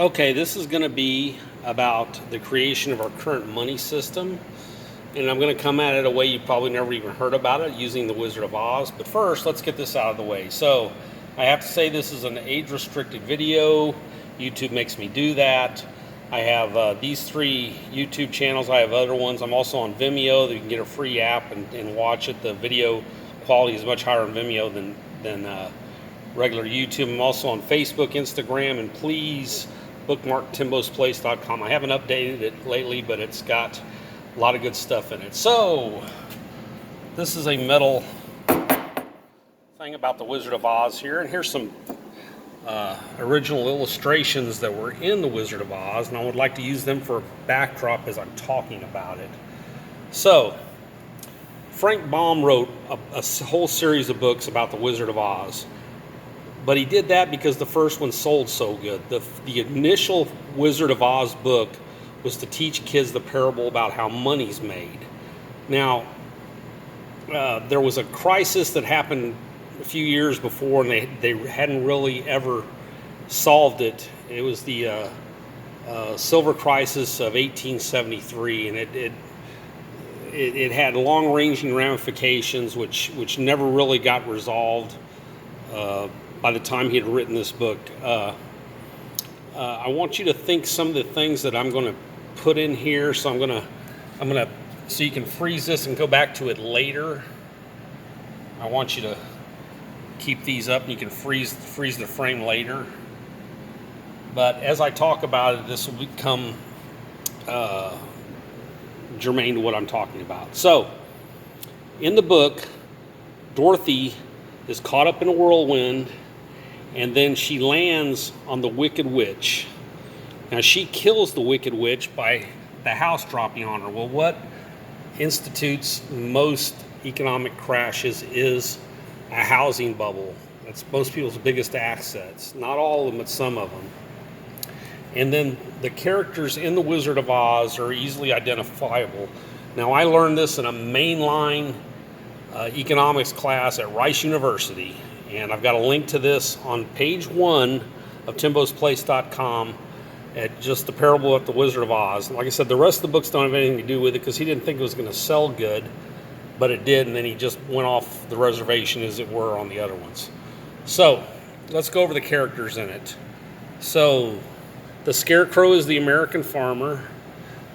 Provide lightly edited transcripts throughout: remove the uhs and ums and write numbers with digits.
Okay, this is going to be about the creation of our current money system. And I'm going to come at it a way you probably never even heard about it, using the Wizard of Oz. But first, let's get this out of the way. So, I have to say this is an age-restricted video. YouTube makes me do that. I have these 3 YouTube channels. I have other ones. I'm also on Vimeo. You can get a free app and watch it. The video quality is much higher on Vimeo than regular YouTube. I'm also on Facebook, Instagram, and please bookmark timbosplace.com. I haven't updated it lately, but it's got a lot of good stuff in it. So, this is a metal thing about the Wizard of Oz here, and here's some original illustrations that were in the Wizard of Oz, and I would like to use them for a backdrop as I'm talking about it. So, Frank Baum wrote a whole series of books about the Wizard of Oz. But he did that because the first one sold so good. The initial Wizard of Oz book was to teach kids the parable about how money's made. Now, there was a crisis that happened a few years before, and they hadn't really ever solved it. It was the silver crisis of 1873, and it had long-ranging ramifications, which never really got resolved by the time he had written this book. I want you to think some of the things that I'm going to put in here. So I'm gonna so you can freeze this and go back to it later. I want you to keep these up, and you can freeze the frame later. But as I talk about it, this will become germane to what I'm talking about. So, in the book, Dorothy is caught up in a whirlwind, and then she lands on the Wicked Witch. Now, she kills the Wicked Witch by the house dropping on her. Well, what institutes most economic crashes is a housing bubble. That's most people's biggest assets. Not all of them, but some of them. And then the characters in The Wizard of Oz are easily identifiable. Now, I learned this in a mainline economics class at Rice University, and I've got a link to this on page 1 of timbosplace.com at just the parable of the Wizard of Oz. Like I said, the rest of the books don't have anything to do with it because he didn't think it was going to sell good, but it did, and then he just went off the reservation, as it were, on the other ones. So, let's go over the characters in it. So, the Scarecrow is the American farmer.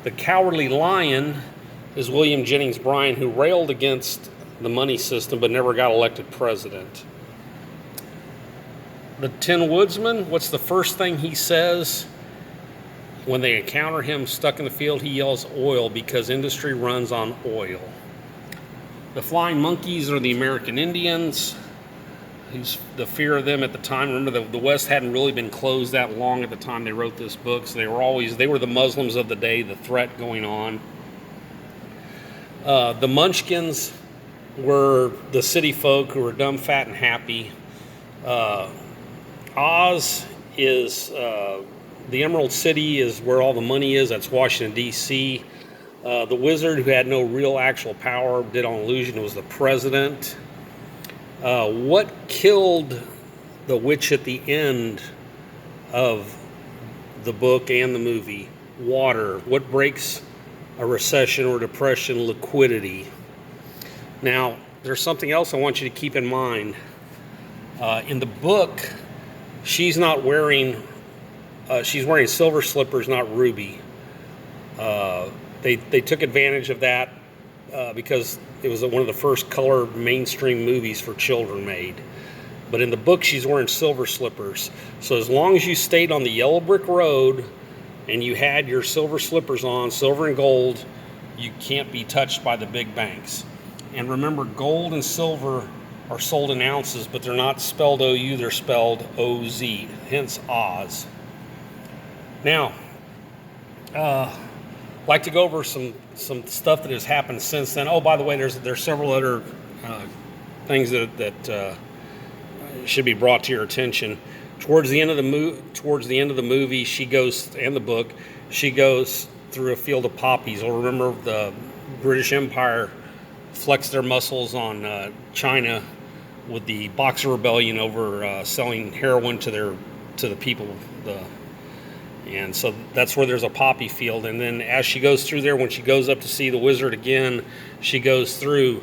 The Cowardly Lion is William Jennings Bryan, who railed against the money system but never got elected president. The Tin Woodsman, what's the first thing he says when they encounter him stuck in the field? He yells oil, because industry runs on oil. The Flying Monkeys are the American Indians. Who's the fear of them at the time? Remember, the West hadn't really been closed that long at the time they wrote this book, so they were the Muslims of the day, the threat going on. The Munchkins were the city folk who were dumb, fat, and happy. Oz is the Emerald City is where all the money is. That's Washington, D.C. The wizard, who had no real actual power, did on illusion, was the president. What killed the witch at the end of the book and the movie? Water. What breaks a recession or depression? Liquidity. Now, there's something else I want you to keep in mind. In the book, she's wearing silver slippers, not ruby. They took advantage of that because it was one of the first color mainstream movies for children made. But in the book, she's wearing silver slippers. So as long as you stayed on the yellow brick road and you had your silver slippers on, silver and gold, you can't be touched by the big banks. And remember, gold and silver are sold in ounces, but they're not spelled O-U, they're spelled O-Z, hence Oz. Now, like to go over some stuff that has happened since then. Oh, by the way, there's several other things that should be brought to your attention. Towards the end of the movie, she goes, and the book, she goes through a field of poppies. Or remember, the British Empire flexed their muscles on China with the Boxer Rebellion over selling heroin to the people. And so that's where there's a poppy field. And then as she goes through there, when she goes up to see the wizard again, she goes through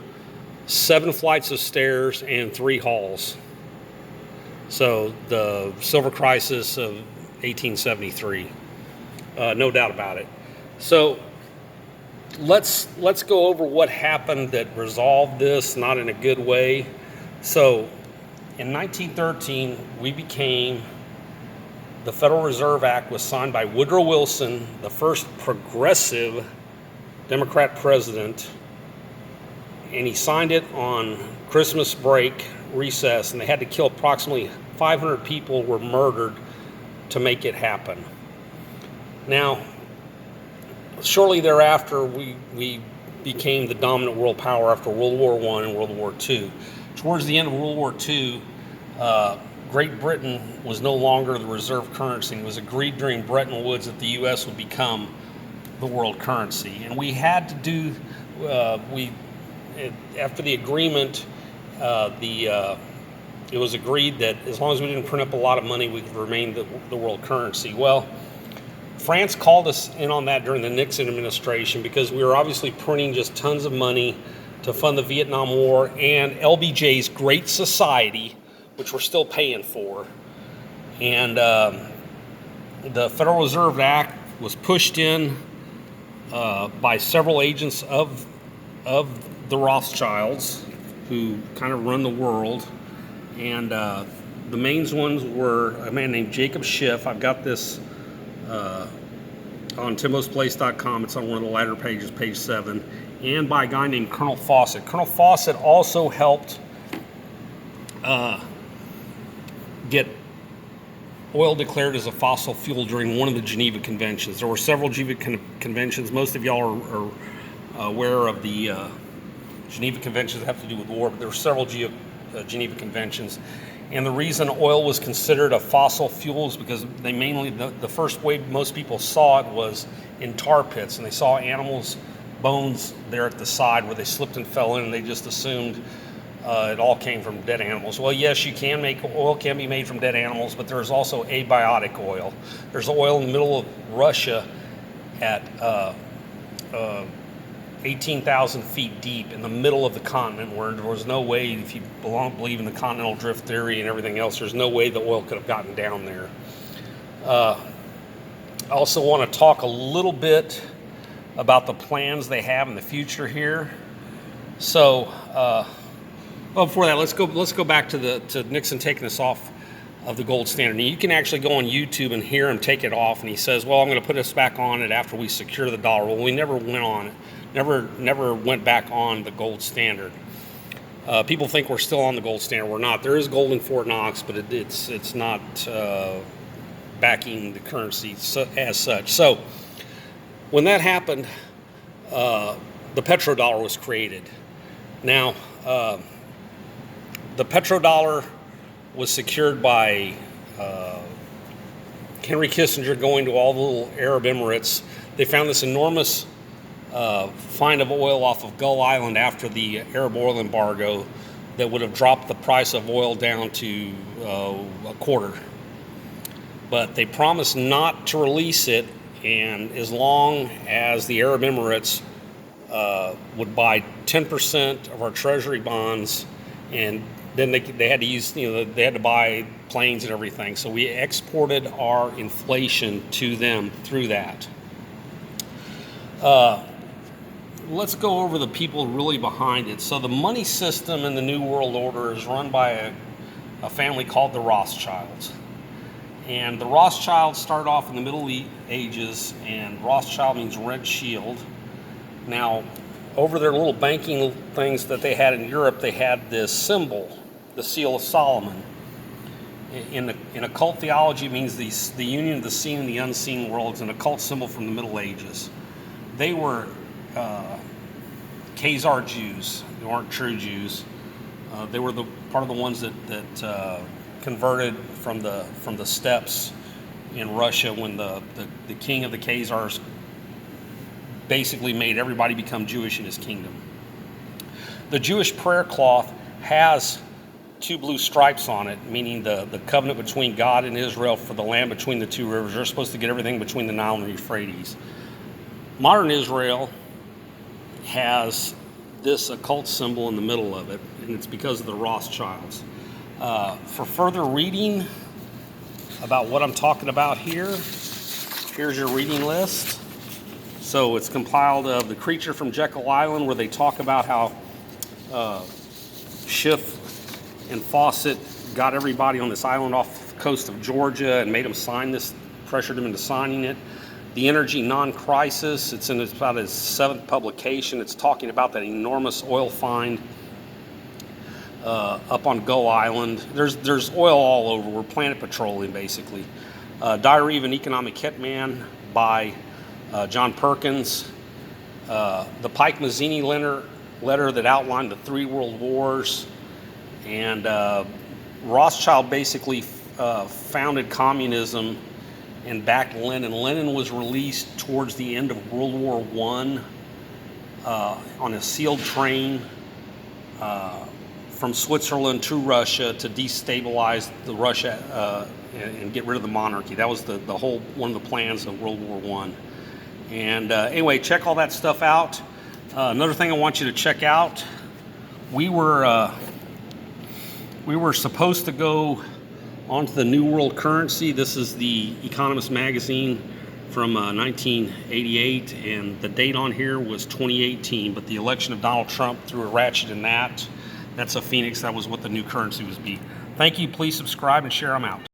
7 flights of stairs and 3 halls. So the silver crisis of 1873, no doubt about it. So let's go over what happened that resolved this, not in a good way. So in 1913, the Federal Reserve Act was signed by Woodrow Wilson, the first progressive Democrat president, and he signed it on Christmas break, recess, and they had to kill approximately 500 people were murdered to make it happen. Now, shortly thereafter, we became the dominant world power after World War I and World War II. Towards the end of World War II, Great Britain was no longer the reserve currency. It was agreed during Bretton Woods that the U.S. would become the world currency. And we had to do, after the agreement, it was agreed that as long as we didn't print up a lot of money, we could remain the world currency. Well, France called us in on that during the Nixon administration because we were obviously printing just tons of money to fund the Vietnam War and LBJ's Great Society, which we're still paying for. And the Federal Reserve Act was pushed in by several agents of the Rothschilds, who kind of run the world. And the main ones were a man named Jacob Schiff. I've got this on timbosplace.com. It's on one of the latter pages, page 7. And by a guy named Colonel Fawcett. Colonel Fawcett also helped get oil declared as a fossil fuel during one of the Geneva Conventions. There were several Geneva Conventions. Most of y'all are aware of the Geneva Conventions that have to do with war, but there were several Geneva Conventions. And the reason oil was considered a fossil fuel is because they mainly, the first way most people saw it was in tar pits, and they saw animals' bones there at the side where they slipped and fell in, and they just assumed it all came from dead animals. Well, yes, oil can be made from dead animals, but there's also abiotic oil. There's oil in the middle of Russia at 18,000 feet deep in the middle of the continent, where there was no way, if you believe in the continental drift theory and everything else, there's no way the oil could have gotten down there. I also want to talk a little bit about the plans they have in the future here. So, before that, let's go back to Nixon taking us off of the gold standard. And you can actually go on YouTube and hear him take it off, and he says, "Well, I'm going to put us back on it after we secure the dollar." Well, we never went on it. Never went back on the gold standard. People think we're still on the gold standard. We're not. There is gold in Fort Knox, but it's not backing the currency as such. So when that happened, the petrodollar was created. Now, the petrodollar was secured by Henry Kissinger going to all the little Arab Emirates. They found this enormous find of oil off of Gull Island after the Arab oil embargo that would have dropped the price of oil down to a quarter. But they promised not to release it, and as long as the Arab Emirates would buy 10% of our treasury bonds, and then they had to use, they had to buy planes and everything. So we exported our inflation to them through that. Let's go over the people really behind it. So the money system in the New World Order is run by a family called the Rothschilds. And the Rothschilds started off in the Middle Ages, and Rothschild means red shield. Now, over their little banking things that they had in Europe, they had this symbol, the Seal of Solomon. In occult theology, it means the union of the seen and the unseen worlds, an occult symbol from the Middle Ages. They were Khazar Jews. They weren't true Jews. They were part of the ones that converted from the steppes in Russia when the king of the Khazars basically made everybody become Jewish in his kingdom. The Jewish prayer cloth has two blue stripes on it, meaning the covenant between God and Israel for the land between the two rivers. They're supposed to get everything between the Nile and the Euphrates. Modern Israel has this occult symbol in the middle of it, and it's because of the Rothschilds. For further reading about what I'm talking about here, here's your reading list. So it's compiled of The Creature from Jekyll Island, where they talk about how Schiff and Fawcett got everybody on this island off the coast of Georgia and made them sign this, pressured them into signing it. The Energy Non-Crisis, it's about his 7th publication. It's talking about that enormous oil find up on Gull Island. There's oil all over. We're Planet Petroleum, basically. Diary of an Economic Hitman by John Perkins. The Pike Mazzini letter that outlined the 3 world wars. And Rothschild basically founded communism and backed Lenin. Lenin was released towards the end of World War I on a sealed train from Switzerland to Russia to destabilize the Russia and get rid of the monarchy. That was the whole one of the plans of World War I. And anyway, check all that stuff out. Another thing I want you to check out: we were supposed to go onto the New World Currency. This is the Economist magazine from 1988, and the date on here was 2018, but the election of Donald Trump threw a ratchet in that. That's a phoenix. That was what the new currency was be. Thank you. Please subscribe and share them out.